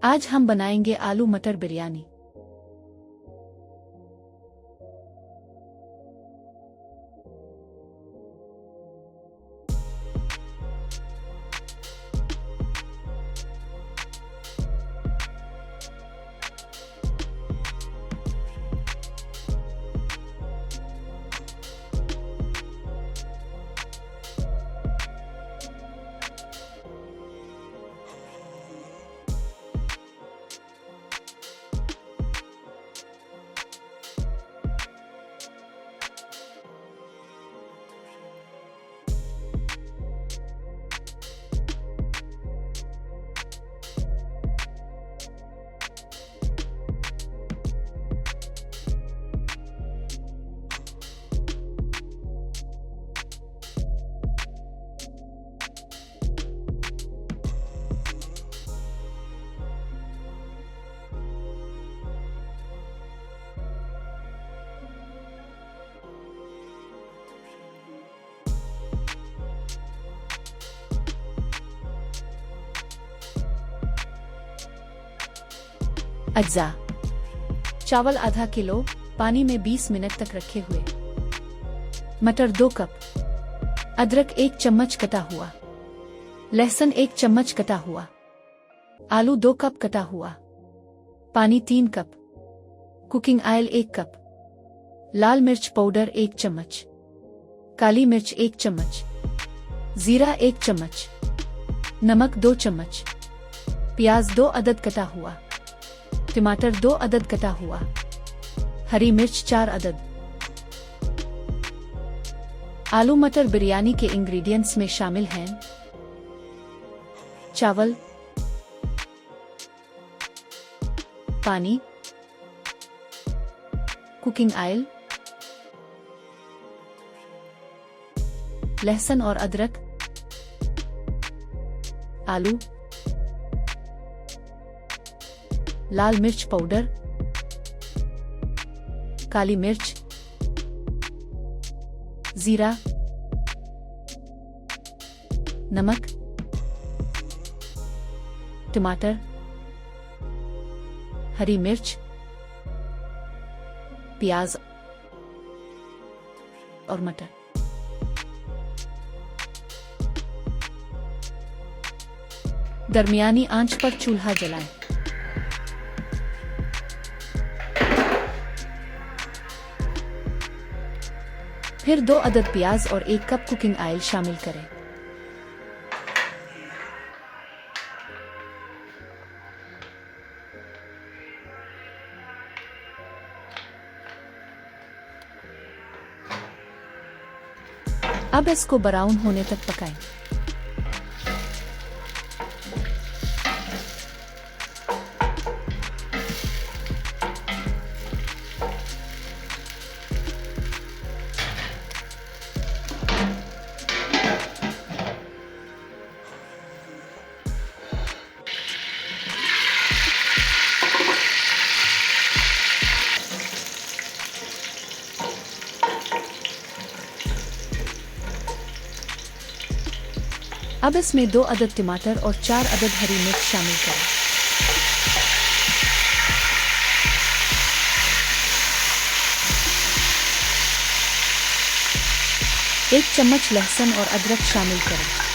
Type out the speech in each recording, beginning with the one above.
आज हम बनाएंगे आलू मटर बिरयानी। अज्जा चावल आधा किलो, पानी में 20 मिनट तक रखे हुए। मटर 2 कप, अदरक 1 चम्मच कटा हुआ, लहसुन 1 चम्मच कटा हुआ, आलू 2 कप कटा हुआ, पानी 3 कप, कुकिंग ऑयल 1 कप, लाल मिर्च पाउडर 1 चम्मच, काली मिर्च 1 चम्मच, जीरा 1 चम्मच, नमक 2 चम्मच, प्याज 2 अदद कटा हुआ, टमाटर 2 अदद कटा हुआ, हरी मिर्च 4 अदद। आलू मटर बिरयानी के इंग्रेडिएंट्स में शामिल हैं चावल, पानी, कुकिंग ऑयल, लहसुन और अदरक, आलू, लाल मिर्च पाउडर, काली मिर्च, जीरा, नमक, टमाटर, हरी मिर्च, प्याज और मटर। दरमियानी आंच पर चूल्हा जलाएं। फिर 2 अदद प्याज और 1 कप कुकिंग ऑयल शामिल करें। अब इसको ब्राउन होने तक पकाएं। अब इसमें 2 अदद टमाटर और 4 अदद हरी मिर्च शामिल करें। एक चम्मच लहसुन और अदरक शामिल करें।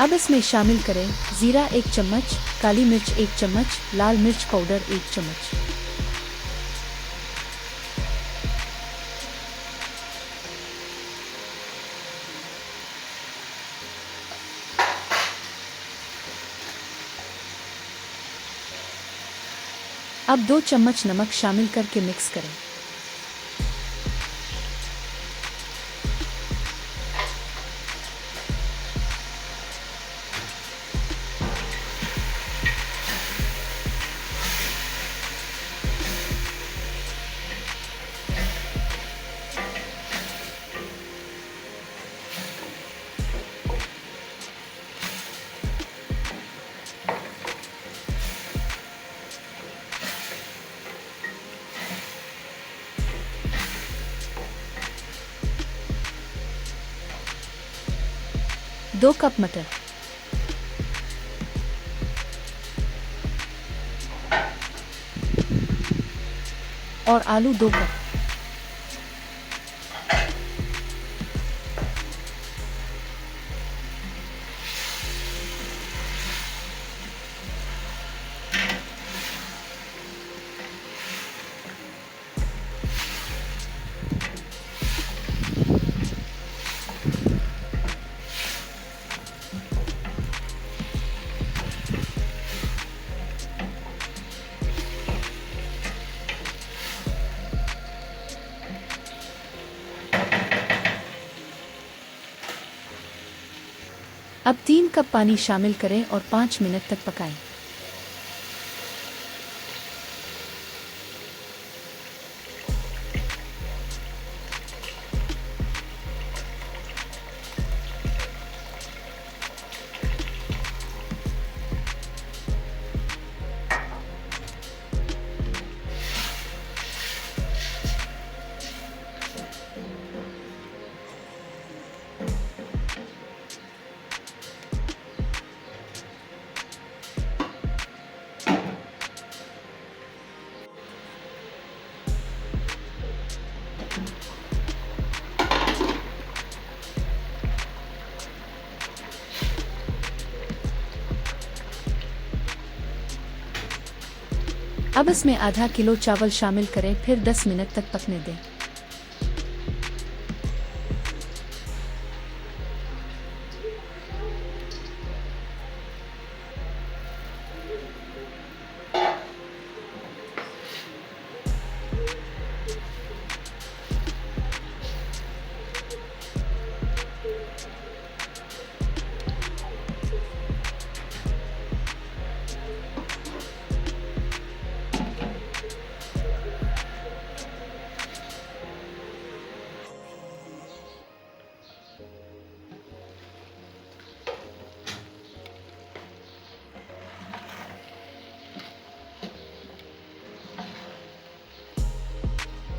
अब इसमें शामिल करें जीरा 1 चम्मच, काली मिर्च 1 चम्मच, लाल मिर्च पाउडर 1 चम्मच। अब 2 चम्मच नमक शामिल करके मिक्स करें। 2 कप मटर, और आलू 2 कप। अब 3 कप पानी शामिल करें और 5 मिनट तक पकाएं। अब इसमें आधा किलो चावल शामिल करें, फिर 10 मिनट तक पकने दें।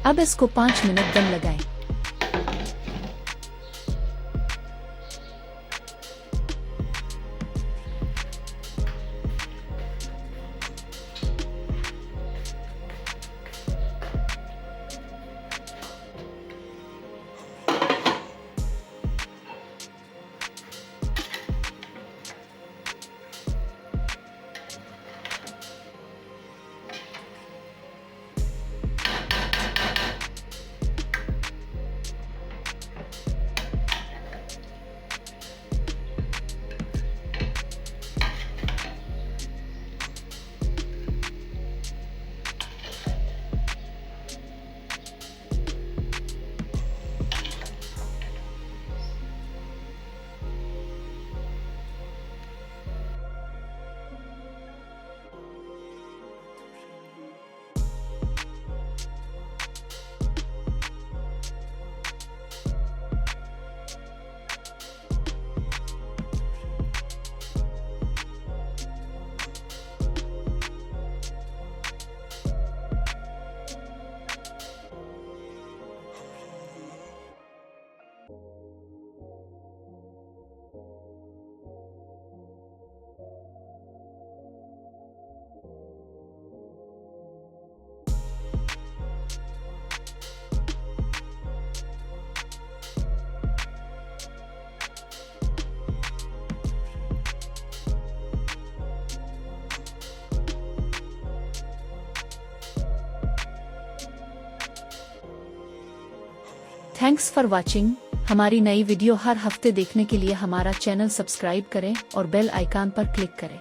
अब इसको 5 मिनट दम लगाएं। Thanks for watching. हमारी नई वीडियो हर हफ्ते देखने के लिए हमारा चैनल सब्सक्राइब करें और बेल आइकन पर क्लिक करें।